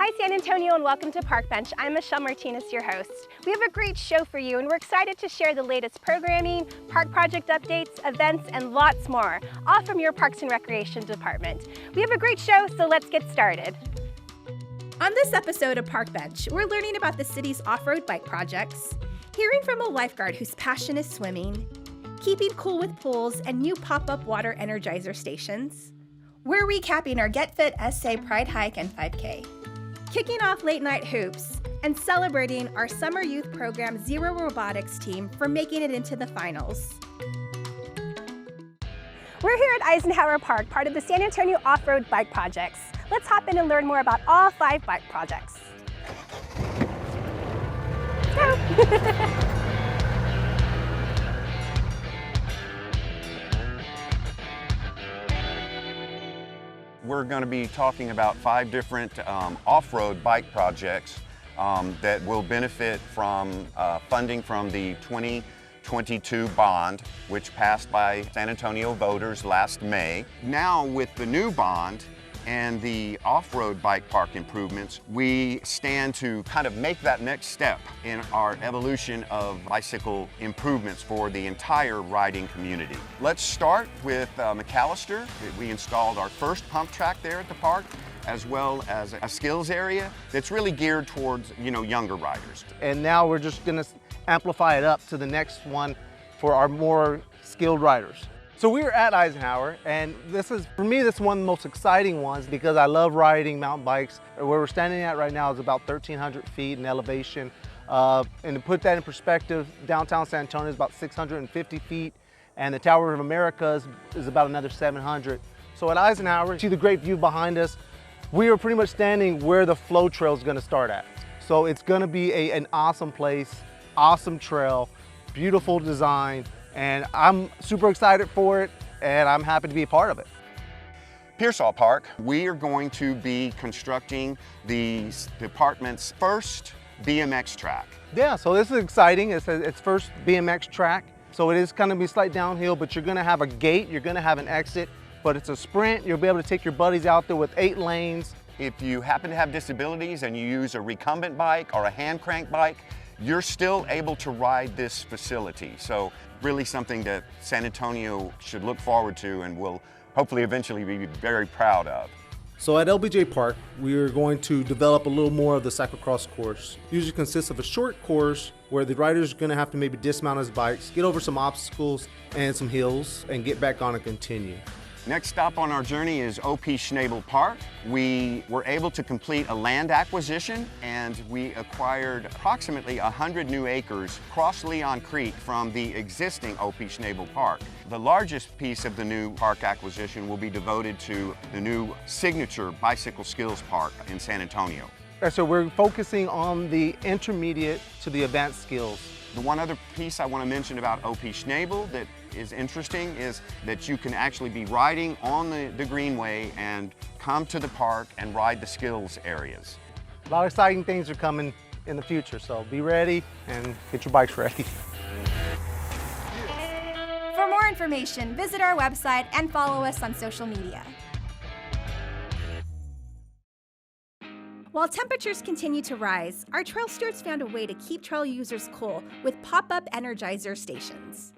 Hi San Antonio and welcome to Park Bench. I'm Michelle Martinez, your host. We have a great show for you and we're excited to share the latest programming, park project updates, events, and lots more, all from your Parks and Recreation department. We have a great show, so let's get started. On this episode of Park Bench, we're learning about the city's off-road bike projects, hearing from a lifeguard whose passion is swimming, keeping cool with pools and new pop-up water energizer stations. We're recapping our Get Fit SA Pride Hike and 5K. Kicking off late night hoops, and celebrating our summer youth program Zero Robotics team for making it into the finals. We're here at Eisenhower Park, part of the San Antonio Off-Road Bike Projects. Let's hop in and learn more about all 5 bike projects. Let's go. We're going to be talking about 5 different off-road bike projects that will benefit from funding from the 2022 bond, which passed by San Antonio voters last May. Now with the new bond and the off-road bike park improvements, we stand to kind of make that next step in our evolution of bicycle improvements for the entire riding community. Let's start with McAllister. We installed our first pump track there at the park, as well as a skills area that's really geared towards, younger riders. And now we're just gonna amplify it up to the next one for our more skilled riders. So we were at Eisenhower, and for me, this is one of the most exciting ones because I love riding mountain bikes. Where we're standing at right now is about 1,300 feet in elevation. And to put that in perspective, downtown San Antonio is about 650 feet, and the Tower of America is about another 700. So at Eisenhower, you see the great view behind us. We are pretty much standing where the flow trail is gonna start at. So it's gonna be an awesome place, awesome trail, beautiful design, and I'm super excited for it, and I'm happy to be a part of it. Pearsall Park, we are going to be constructing the department's first BMX track. Yeah, so this is exciting. It's its first BMX track. So it is going to be slight downhill, but you're gonna have a gate, you're gonna have an exit, but it's a sprint. You'll be able to take your buddies out there with 8 lanes. If you happen to have disabilities and you use a recumbent bike or a hand crank bike, you're still able to ride this facility. So really something that San Antonio should look forward to and will hopefully eventually be very proud of. So at LBJ Park, we are going to develop a little more of the cyclocross course. Usually consists of a short course where the rider's gonna have to maybe dismount his bikes, get over some obstacles and some hills, and get back on and continue. Next stop on our journey is O.P. Schnabel Park. We were able to complete a land acquisition, and we acquired approximately 100 new acres across Leon Creek from the existing O.P. Schnabel Park. The largest piece of the new park acquisition will be devoted to the new signature bicycle skills park in San Antonio. So we're focusing on the intermediate to the advanced skills. The one other piece I want to mention about O.P. Schnabel that is interesting is that you can actually be riding on the greenway and come to the park and ride the skills areas. A lot of exciting things are coming in the future, so be ready and get your bikes ready. For more information, visit our website and follow us on social media. While temperatures continue to rise, our trail stewards found a way to keep trail users cool with pop-up energizer stations.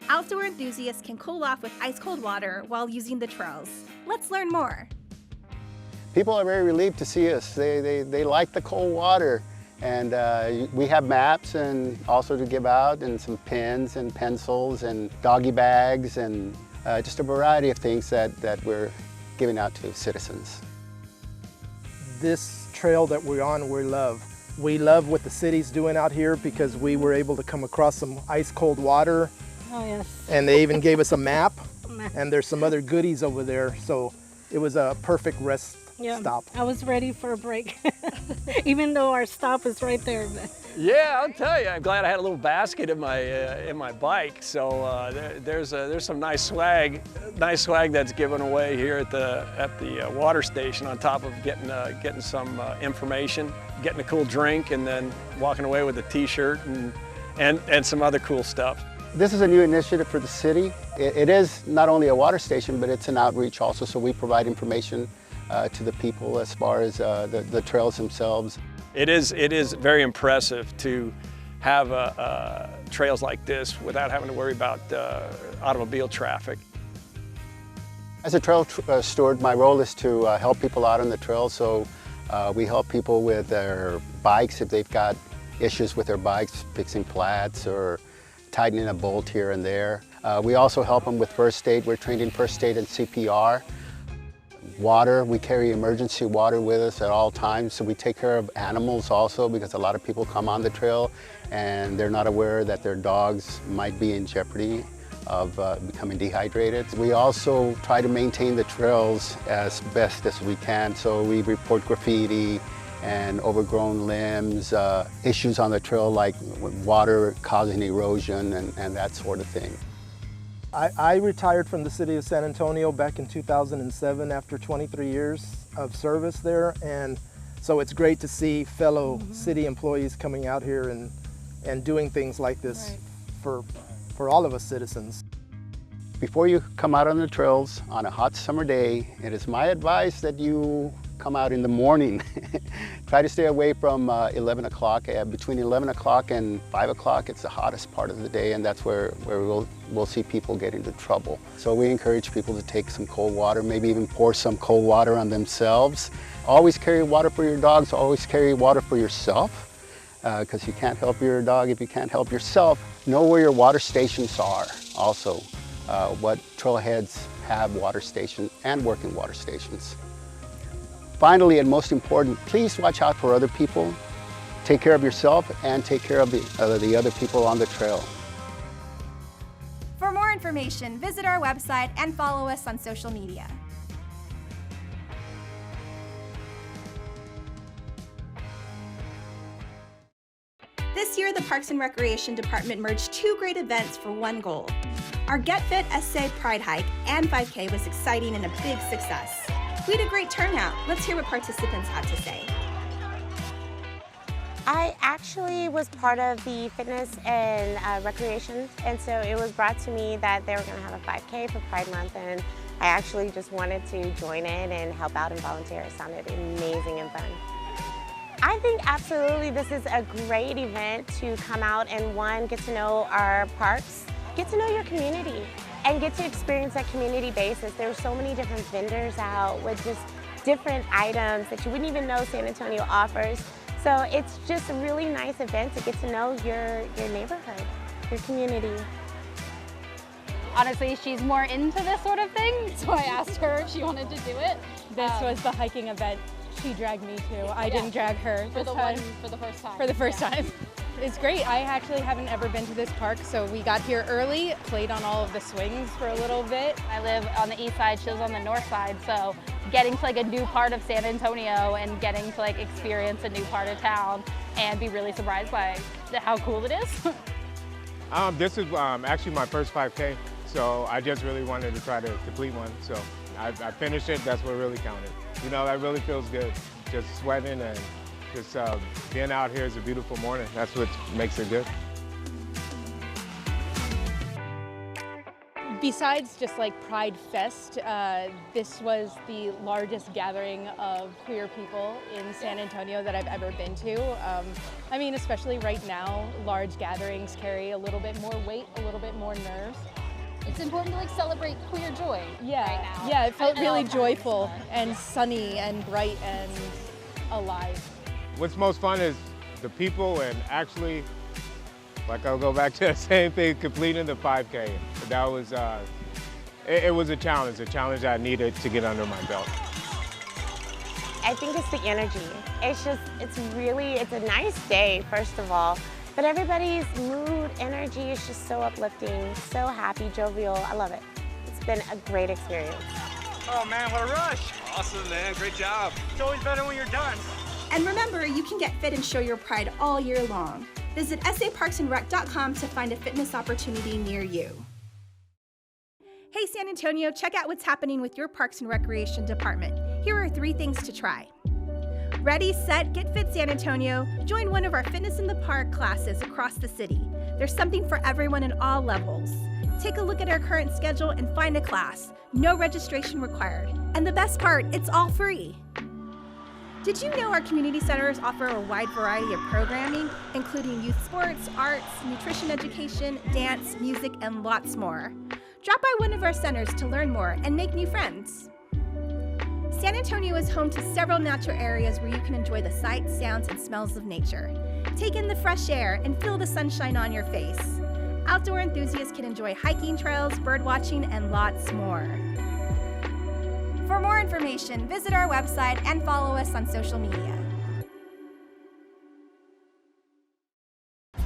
Outdoor enthusiasts can cool off with ice-cold water while using the trails. Let's learn more. People are very relieved to see us. They like the cold water. And we have maps and also to give out, and some pens and pencils and doggy bags and just a variety of things that we're giving out to citizens. This trail that we're on, we love. We love what the city's doing out here because we were able to come across some ice-cold water. Oh, yes. And they even gave us a map, and there's some other goodies over there. So it was a perfect rest stop. I was ready for a break, even though our stop is right there. Yeah, I'll tell you, I'm glad I had a little basket in my bike. So there's some nice swag that's given away here at the water station. On top of getting some information, getting a cool drink, and then walking away with a T-shirt and some other cool stuff. This is a new initiative for the city. It is not only a water station, but it's an outreach also, so we provide information to the people as far as the trails themselves. It is very impressive to have trails like this without having to worry about automobile traffic. As a trail steward, my role is to help people out on the trail. So we help people with their bikes if they've got issues with their bikes, fixing flats or tightening a bolt here and there. We also help them with first aid. We're trained in first aid and CPR. Water, we carry emergency water with us at all times. So we take care of animals also, because a lot of people come on the trail and they're not aware that their dogs might be in jeopardy of becoming dehydrated. We also try to maintain the trails as best as we can. So we report graffiti and overgrown limbs, issues on the trail like water causing erosion and that sort of thing. I retired from the city of San Antonio back in 2007 after 23 years of service there, and so it's great to see fellow city employees coming out here and doing things like this for all of us citizens. Before you come out on the trails on a hot summer day, it is my advice that you come out in the morning. Try to stay away from 11 o'clock. Between 11 o'clock and 5 o'clock, it's the hottest part of the day, and that's where we'll see people get into trouble. So we encourage people to take some cold water, maybe even pour some cold water on themselves. Always carry water for your dogs, always carry water for yourself, because you can't help your dog if you can't help yourself. Know where your water stations are also. What trailheads have water stations and working water stations. Finally, and most important, please watch out for other people. Take care of yourself and take care of the other people on the trail. For more information, visit our website and follow us on social media. This year, the Parks and Recreation Department merged two great events for one goal. Our Get Fit SA Pride Hike and 5K was exciting and a big success. We had a great turnout. Let's hear what participants had to say. I actually was part of the fitness and recreation, and so it was brought to me that they were going to have a 5K for Pride Month, and I actually just wanted to join in and help out and volunteer. It sounded amazing and fun. I think absolutely this is a great event to come out and one, get to know our parks, get to know your community, and get to experience that community basis. There's so many different vendors out with just different items that you wouldn't even know San Antonio offers. So it's just a really nice event to get to know your neighborhood, your community. Honestly, she's more into this sort of thing, so I asked her if she wanted to do it. This was the hiking event she dragged me to. I didn't drag her for the first time. For the first time. It's great. I actually haven't ever been to this park, so we got here early, played on all of the swings for a little bit. I live on the east side, she lives on the north side, so getting to like a new part of San Antonio and getting to like experience a new part of town and be really surprised by how cool it is. This is actually my first 5K, so I just really wanted to try to complete one. So I finished it, that's what really counted. You know, that really feels good, just sweating and just being out here is a beautiful morning. That's what makes it good. Besides just like Pride Fest, this was the largest gathering of queer people in San Antonio that I've ever been to. I mean, especially right now, large gatherings carry a little bit more weight, a little bit more nerves. It's important to like celebrate queer joy right now. Yeah, it felt really joyful and sunny and bright and alive. What's most fun is the people and actually, like I'll go back to the same thing, completing the 5K. That was, it was a challenge I needed to get under my belt. I think it's the energy. It's a nice day, first of all, but everybody's mood, energy is just so uplifting, so happy, jovial. I love it. It's been a great experience. Oh man, what a rush. Awesome, man, great job. It's always better when you're done. And remember, you can get fit and show your pride all year long. Visit saparksandrec.com to find a fitness opportunity near you. Hey San Antonio, check out what's happening with your Parks and Recreation Department. Here are 3 things to try. Ready, set, get fit San Antonio. Join one of our Fitness in the Park classes across the city. There's something for everyone in all levels. Take a look at our current schedule and find a class. No registration required. And the best part, it's all free. Did you know our community centers offer a wide variety of programming, including youth sports, arts, nutrition education, dance, music, and lots more? Drop by one of our centers to learn more and make new friends. San Antonio is home to several natural areas where you can enjoy the sights, sounds, and smells of nature. Take in the fresh air and feel the sunshine on your face. Outdoor enthusiasts can enjoy hiking trails, bird watching, and lots more. For more information, visit our website and follow us on social media.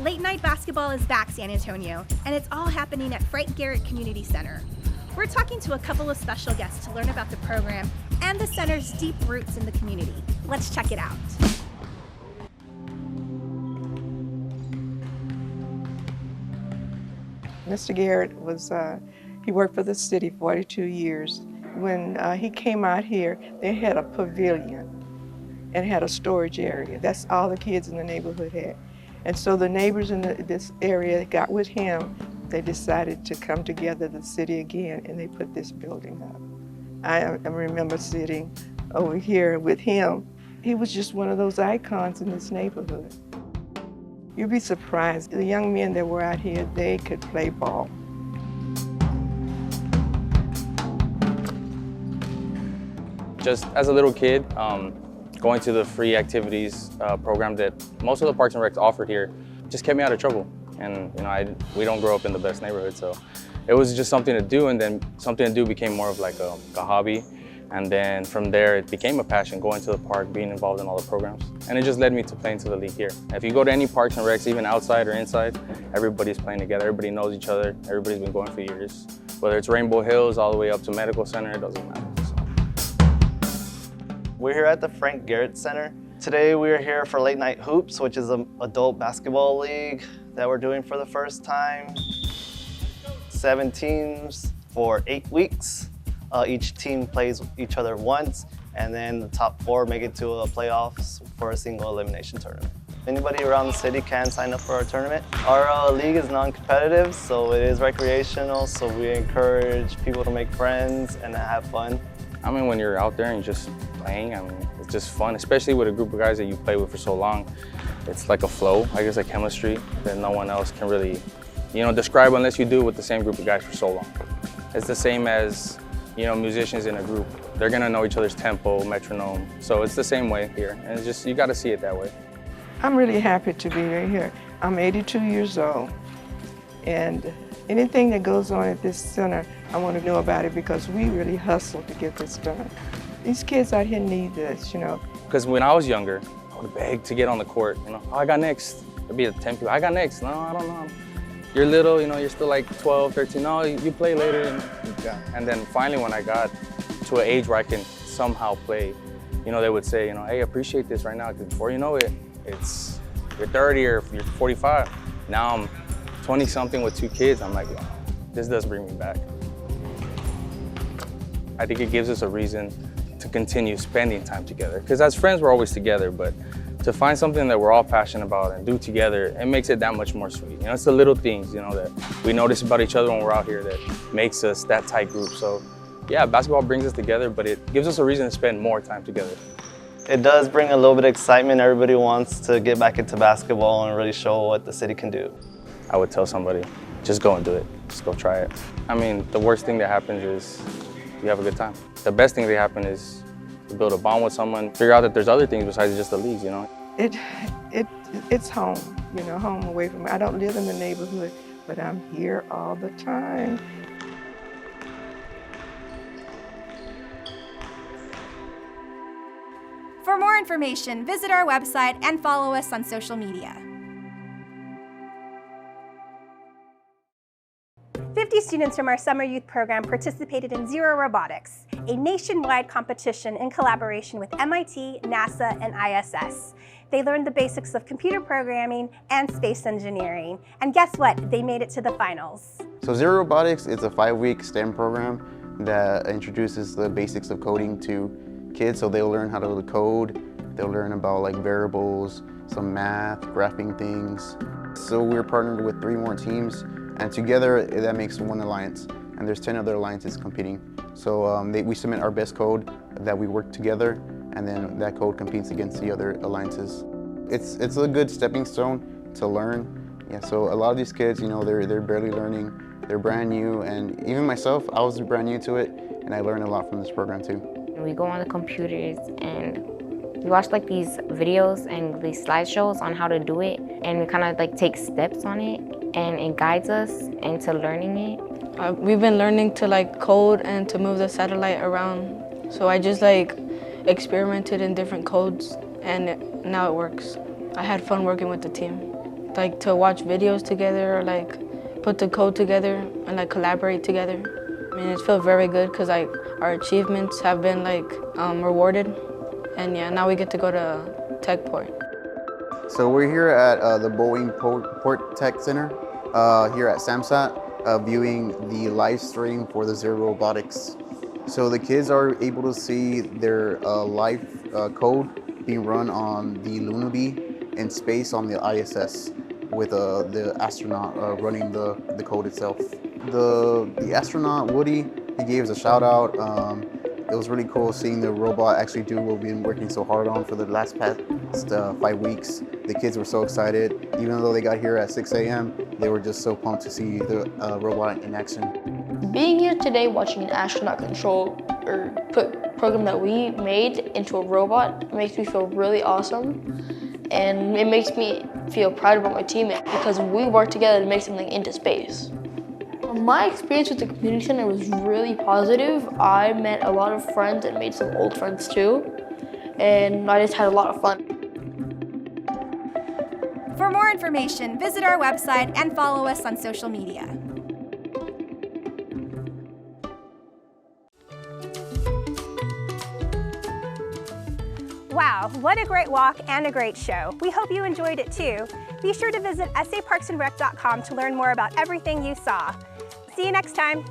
Late night basketball is back, San Antonio, and it's all happening at Frank Garrett Community Center. We're talking to a couple of special guests to learn about the program and the center's deep roots in the community. Let's check it out. Mr. Garrett he worked for the city 42 years. When he came out here, they had a pavilion and had a storage area. That's all the kids in the neighborhood had. And so the neighbors in this area got with him. They decided to come together, the city again, and they put this building up. I remember sitting over here with him. He was just one of those icons in this neighborhood. You'd be surprised. The young men that were out here, they could play ball. Just as a little kid, going to the free activities program that most of the Parks and Recs offered here just kept me out of trouble. And we don't grow up in the best neighborhood, so it was just something to do, and then something to do became more of like a hobby. And then from there, it became a passion, going to the park, being involved in all the programs. And it just led me to playing to the league here. If you go to any Parks and Recs, even outside or inside, everybody's playing together. Everybody knows each other. Everybody's been going for years. Whether it's Rainbow Hills all the way up to Medical Center, it doesn't matter. We're here at the Frank Garrett Center. Today we are here for Late Night Hoops, which is an adult basketball league that we're doing for the first time. 7 teams for 8 weeks. Each team plays each other once, and then the top 4 make it to a playoffs for a single elimination tournament. Anybody around the city can sign up for our tournament. Our league is non-competitive, so it is recreational, so we encourage people to make friends and to have fun. I mean, when you're out there and just playing, it's just fun, especially with a group of guys that you play with for so long. It's like a flow, I guess, a chemistry that no one else can really, describe unless you do it with the same group of guys for so long. It's the same as, musicians in a group. They're gonna know each other's tempo, metronome. So it's the same way here, and it's just, you gotta see it that way. I'm really happy to be right here. I'm 82 years old, and anything that goes on at this center, I want to know about it because we really hustle to get this done. These kids out here need this, Because when I was younger, I would beg to get on the court. Oh, I got next. It'd be 10 people. I got next. No, I don't know. You're little, you're still like 12, 13. No, you play later. And then finally, when I got to an age where I can somehow play, they would say, hey, appreciate this right now. Because before you know it, you're 30 or you're 45. Now I'm 20-something with 2 kids. I'm like, wow, this does bring me back. I think it gives us a reason to continue spending time together. Because as friends, we're always together, but to find something that we're all passionate about and do together, it makes it that much more sweet. It's the little things, that we notice about each other when we're out here that makes us that tight group. So yeah, basketball brings us together, but it gives us a reason to spend more time together. It does bring a little bit of excitement. Everybody wants to get back into basketball and really show what the city can do. I would tell somebody, just go and do it. Just go try it. I mean, the worst thing that happens is you have a good time. The best thing that happens is you build a bond with someone, figure out that there's other things besides just the leagues, It's home, home away from me. I don't live in the neighborhood, but I'm here all the time. For more information, visit our website and follow us on social media. 50 students from our summer youth program participated in Zero Robotics, a nationwide competition in collaboration with MIT, NASA, and ISS. They learned the basics of computer programming and space engineering. And guess what? They made it to the finals. So Zero Robotics is a 5-week STEM program that introduces the basics of coding to kids. So they'll learn how to code, they'll learn about like variables, some math, graphing things. So we're partnered with 3 more teams and together that makes one alliance, and there's 10 other alliances competing. So we submit our best code that we work together, and then that code competes against the other alliances. It's a good stepping stone to learn. Yeah, so a lot of these kids, you know, they're barely learning, they're brand new, and even myself, I was brand new to it, and I learned a lot from this program too. We go on the computers and we watch like these videos and these slideshows on how to do it, and we kind of like take steps on it, and it guides us into learning it. We've been learning to like code and to move the satellite around. So I just like experimented in different codes, and now it works. I had fun working with the team. Like to watch videos together, or like put the code together and like collaborate together. I mean, it feels very good because like our achievements have been like rewarded, and yeah, now we get to go to TechPort. So we're here at the Boeing Port Tech Center here at SAMSAT, viewing the live stream for the Zero Robotics. So the kids are able to see their live code being run on the Lunaby in space on the ISS, with the astronaut running the code itself. The astronaut, Woody, he gave us a shout out. It was really cool seeing the robot actually do what we've been working so hard on for the last 5 weeks. The kids were so excited. Even though they got here at 6 a.m., they were just so pumped to see the robot in action. Being here today watching an astronaut control or program that we made into a robot makes me feel really awesome. And it makes me feel proud about my teammate because we work together to make something into space. My experience with the community center was really positive. I met a lot of friends and made some old friends too. And I just had a lot of fun. For more information, visit our website and follow us on social media. Wow, what a great walk and a great show. We hope you enjoyed it too. Be sure to visit saparksandrec.com to learn more about everything you saw. See you next time.